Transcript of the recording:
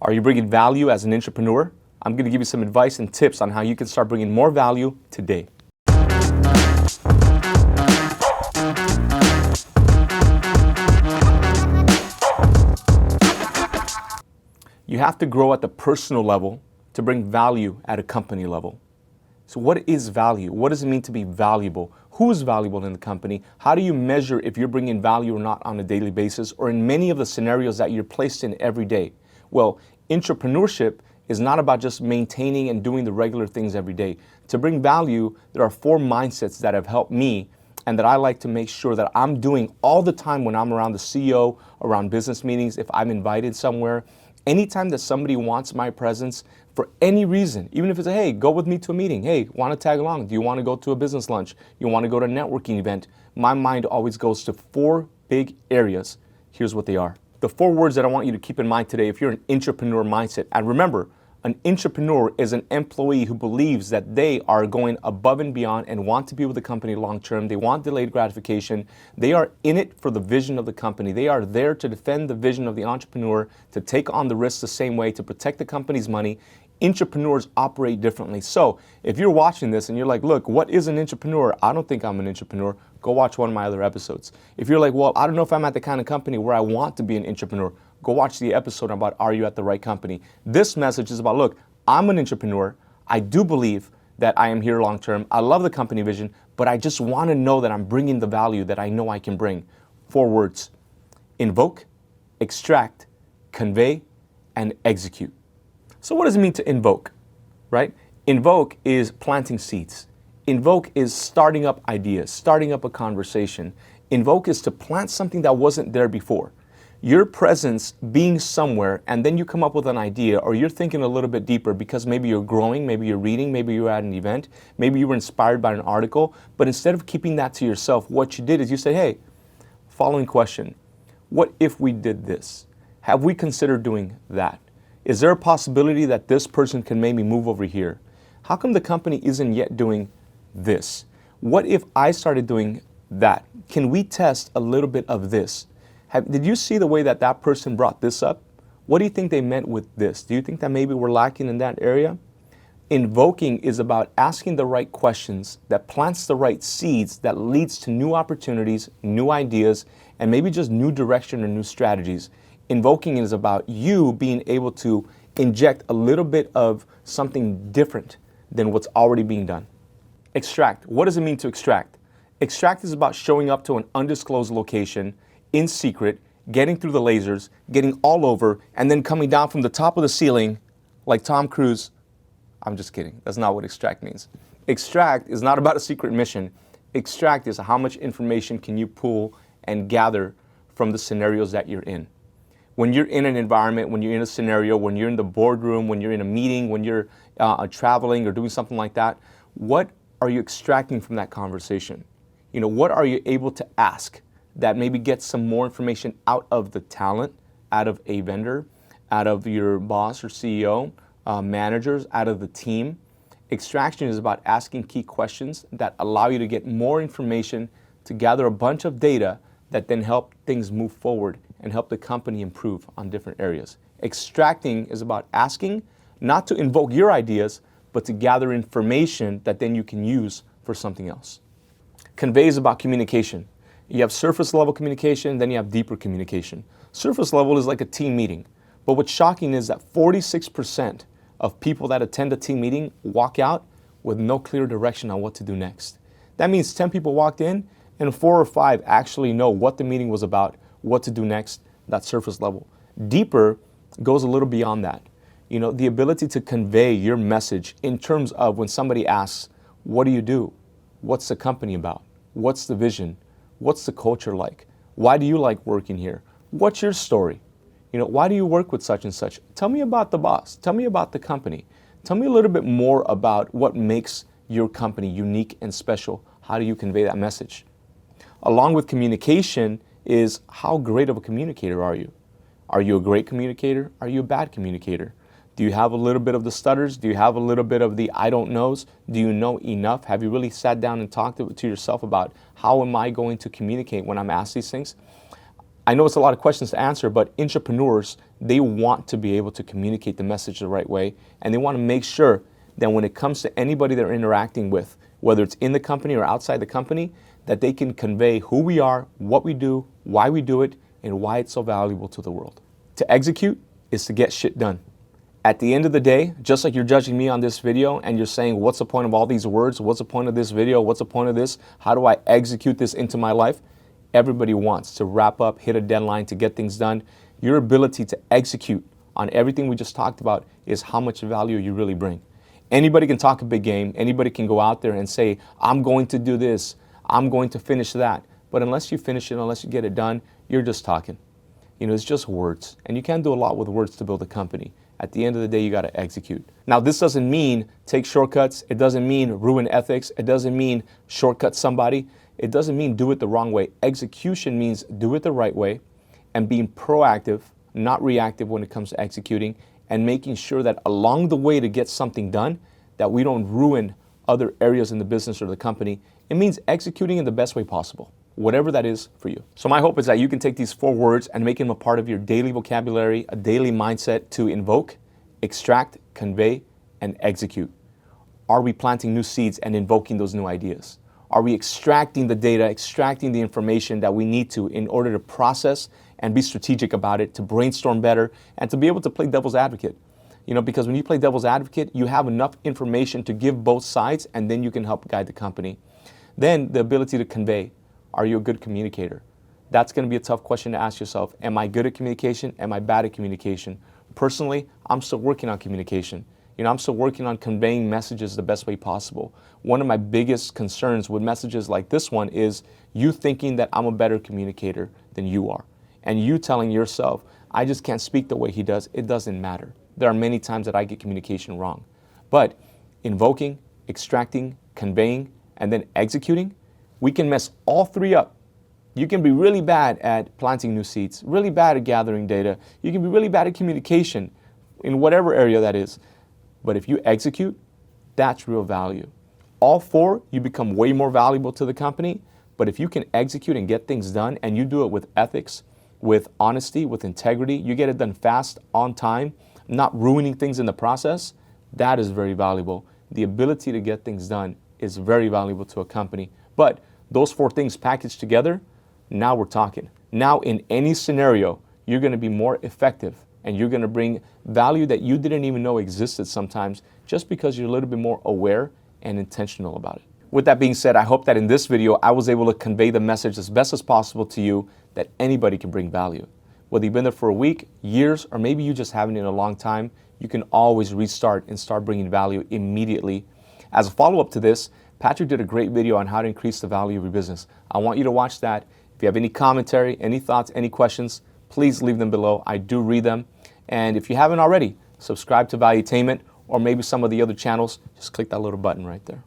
Are you bringing value as an entrepreneur? I'm going to give you some advice and tips on how you can start bringing more value today. You have to grow at the personal level to bring value at a company level. So what is value? What does it mean to be valuable? Who is valuable in the company? How do you measure if you're bringing value or not on a daily basis or in many of the scenarios that you're placed in every day? Well, entrepreneurship is not about just maintaining and doing the regular things every day. To bring value, there are 4 mindsets that have helped me and that I like to make sure that I'm doing all the time when I'm around the CEO, around business meetings, if I'm invited somewhere. Anytime that somebody wants my presence for any reason, even if it's hey, go with me to a meeting. Hey, want to tag along? Do you want to go to a business lunch? You want to go to a networking event? My mind always goes to 4 big areas. Here's what they are. The 4 words that I want you to keep in mind today if you're an entrepreneur mindset. And remember, an entrepreneur is an employee who believes that they are going above and beyond and want to be with the company long term. They want delayed gratification. They are in it for the vision of the company. They are there to defend the vision of the entrepreneur, to take on the risks the same way, to protect the company's money. Entrepreneurs operate differently. So if you're watching this and you're like, look, what is an entrepreneur? I don't think I'm an entrepreneur. Go watch one of my other episodes. If you're like, well, I don't know if I'm at the kind of company where I want to be an entrepreneur, go watch the episode about Are You at the Right Company? This message is about, look, I'm an entrepreneur. I do believe that I am here long term. I love the company vision, but I just want to know that I'm bringing the value that I know I can bring. 4 words: invoke, extract, convey, and execute. So what does it mean to invoke, right? Invoke is planting seeds. Invoke is starting up ideas, starting up a conversation. Invoke is to plant something that wasn't there before. Your presence being somewhere and then you come up with an idea or you're thinking a little bit deeper because maybe you're growing, maybe you're reading, maybe you're at an event, maybe you were inspired by an article, but instead of keeping that to yourself, what you did is you said, hey, following question, what if we did this? Have we considered doing that? Is there a possibility that this person can maybe move over here? How come the company isn't yet doing this? What if I started doing that? Can we test a little bit of this? Did you see the way that that person brought this up? What do you think they meant with this? Do you think that maybe we're lacking in that area? Invoking is about asking the right questions that plants the right seeds that leads to new opportunities, new ideas, and maybe just new direction or new strategies. Invoking is about you being able to inject a little bit of something different than what's already being done. Extract. What does it mean to extract? Extract is about showing up to an undisclosed location in secret, getting through the lasers, getting all over, and then coming down from the top of the ceiling like Tom Cruise. I'm just kidding. That's not what extract means. Extract is not about a secret mission. Extract is how much information can you pull and gather from the scenarios that you're in. When you're in an environment, when you're in a scenario, when you're in the boardroom, when you're in a meeting, when you're traveling or doing something like that, what are you extracting from that conversation? You know, what are you able to ask that maybe gets some more information out of the talent, out of a vendor, out of your boss or CEO, managers, out of the team? Extraction is about asking key questions that allow you to get more information, to gather a bunch of data that then help things move forward and help the company improve on different areas. Extracting is about asking, not to invoke your ideas, but to gather information that then you can use for something else. Convey is about communication. You have surface level communication, then you have deeper communication. Surface level is like a team meeting. But what's shocking is that 46% of people that attend a team meeting walk out with no clear direction on what to do next. That means 10 people walked in and 4 or 5 actually know what the meeting was about, what to do next, that surface level. Deeper goes a little beyond that. You know, the ability to convey your message in terms of when somebody asks, what do you do? What's the company about? What's the vision? What's the culture like? Why do you like working here? What's your story? You know, why do you work with such and such? Tell me about the boss. Tell me about the company. Tell me a little bit more about what makes your company unique and special. How do you convey that message? Along with communication is how great of a communicator are you? Are you a great communicator? Are you a bad communicator? Do you have a little bit of the stutters? Do you have a little bit of the I don't knows? Do you know enough? Have you really sat down and talked to yourself about how am I going to communicate when I'm asked these things? I know it's a lot of questions to answer, but entrepreneurs, they want to be able to communicate the message the right way, and they want to make sure that when it comes to anybody they're interacting with, whether it's in the company or outside the company, that they can convey who we are, what we do, why we do it, and why it's so valuable to the world. To execute is to get shit done. At the end of the day, just like you're judging me on this video and you're saying, what's the point of all these words? What's the point of this video? What's the point of this? How do I execute this into my life? Everybody wants to wrap up, hit a deadline, to get things done. Your ability to execute on everything we just talked about is how much value you really bring. Anybody can talk a big game. Anybody can go out there and say, I'm going to do this. I'm going to finish that. But unless you finish it, unless you get it done, you're just talking. You know, it's just words. And you can't do a lot with words to build a company. At the end of the day, you got to execute. Now, this doesn't mean take shortcuts. It doesn't mean ruin ethics. It doesn't mean shortcut somebody. It doesn't mean do it the wrong way. Execution means do it the right way and being proactive, not reactive when it comes to executing, and making sure that along the way to get something done, that we don't ruin other areas in the business or the company. It means executing in the best way possible, whatever that is for you. So my hope is that you can take these 4 words and make them a part of your daily vocabulary, a daily mindset to invoke, extract, convey, and execute. Are we planting new seeds and invoking those new ideas? Are we extracting the data, extracting the information that we need to in order to process and be strategic about it, to brainstorm better, and to be able to play devil's advocate? You know, because when you play devil's advocate, you have enough information to give both sides, and then you can help guide the company. Then the ability to convey. Are you a good communicator? That's going to be a tough question to ask yourself. Am I good at communication? Am I bad at communication? Personally, I'm still working on communication. You know, I'm still working on conveying messages the best way possible. One of my biggest concerns with messages like this one is you thinking that I'm a better communicator than you are. And you telling yourself, I just can't speak the way he does. It doesn't matter. There are many times that I get communication wrong. But invoking, extracting, conveying, and then executing, we can mess all 3 up. You can be really bad at planting new seeds, really bad at gathering data. You can be really bad at communication in whatever area that is. But if you execute, that's real value. All 4, you become way more valuable to the company. But if you can execute and get things done, and you do it with ethics, with honesty, with integrity, you get it done fast, on time, not ruining things in the process, that is very valuable. The ability to get things done is very valuable to a company. But those 4 things packaged together, now we're talking. Now in any scenario, you're going to be more effective, and you're going to bring value that you didn't even know existed sometimes, just because you're a little bit more aware and intentional about it. With that being said, I hope that in this video, I was able to convey the message as best as possible to you that anybody can bring value. Whether you've been there for a week, years, or maybe you just haven't in a long time, you can always restart and start bringing value immediately. As a follow-up to this, Patrick did a great video on how to increase the value of your business. I want you to watch that. If you have any commentary, any thoughts, any questions, please leave them below. I do read them. And if you haven't already, subscribe to Valuetainment or maybe some of the other channels. Just click that little button right there.